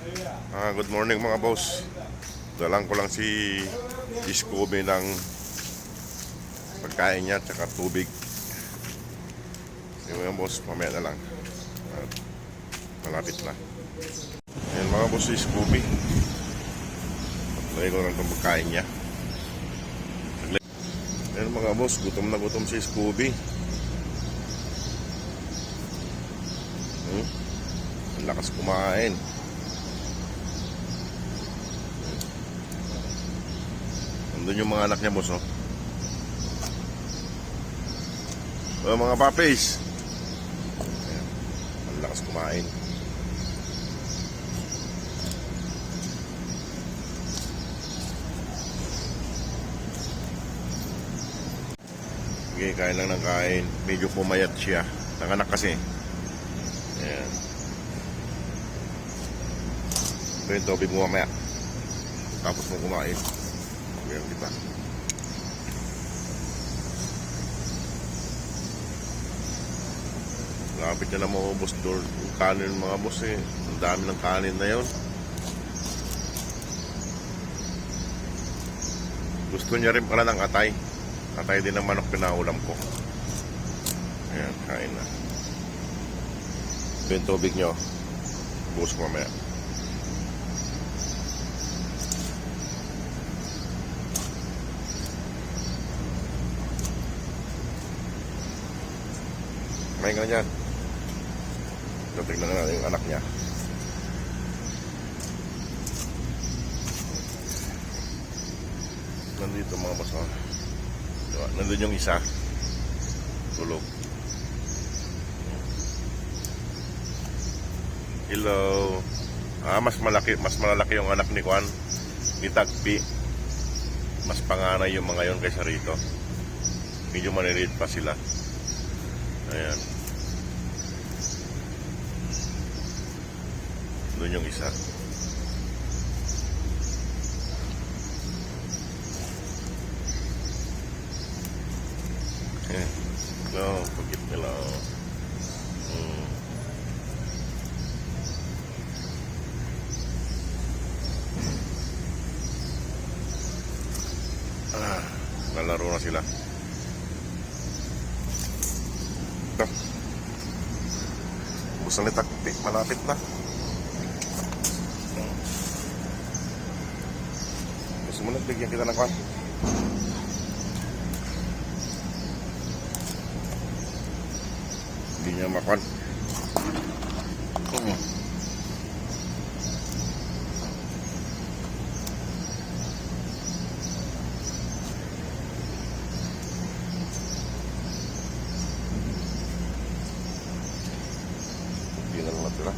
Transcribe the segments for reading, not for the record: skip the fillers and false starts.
Good morning mga boss. Dalang ko lang si Scooby ng pagkain niya at tubig. Yung mga boss, mamaya na lang. At malapit na. Ayan mga boss, si Scooby. Lagay ko lang itong pagkain niya. Ayan mga boss, gutom na gutom si Scooby. Ang lakas kumain. Nandun yung mga anak niya boss, no? Mga papis. Ayan. Ang lakas kumain. Okay, kain lang ng kain. Medyo pumayat siya. Nanganak kasi. Ayan. Ito yung tubig mo mamaya. Tapos mo kumain. Ayan kita. Lapit na maubos doon. Yung kanin mga boss eh. Ang dami ng kanin na yun. Gusto niya rin pala ng atay. Atay din ng manok pinaulam ko. Ayan, kain na. Ito yung tubig nyo. Buhos ko mamaya. Kumain ka na dyan. Tignan na natin yung anak niya. Nandito mga boss. Nandun yung isa. Tulog. Hello. Mas malalaki yung anak ni Juan. Ni Tagpi. Mas panganay yung mga yon kaysa rito. Medyo maniliit pa sila. Ayan. Doon yung isa. Ayan. No, pagkit nila. Nalaro na sila. Ito. Gusto ni Tagpi. Malapit na. Gusto mo nagbigyan kita ng kwan? Hindi niya makwan. Hindi na lang natira.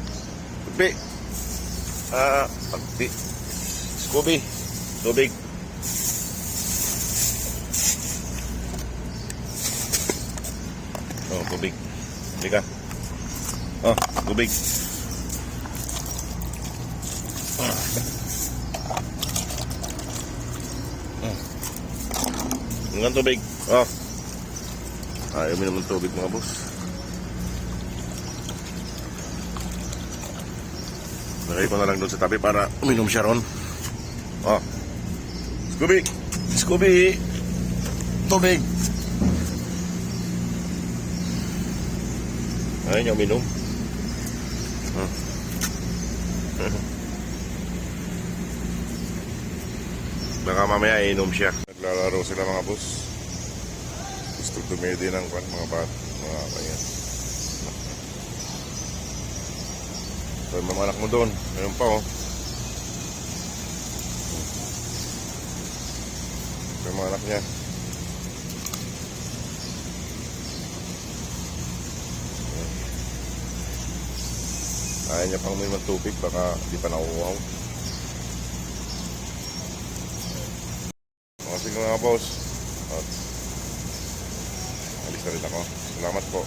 Tagpi! Tagpi. Scooby! Tubig. Oh, tubig. Teka. Oh, tubig. Ang tubig. Oh. Ayaw mo naman tubig mga boss. Lagay ko na lang doon sa tabi para uminom siya ron. Oh. Scooby! Scooby! Tubig! Ayaw niya uminom. Baka mamaya iinom siya. Naglalaro sila mga boss. Gusto dumedi ng mga bat. Mga kaya. So, yung mga anak mo doon. Ngayon pa oh. Yung mga anak niya. Ayaw niya pang may tubig. Baka di pa nauuhaw. Sige mga boss. At alis na rin ako. Salamat po.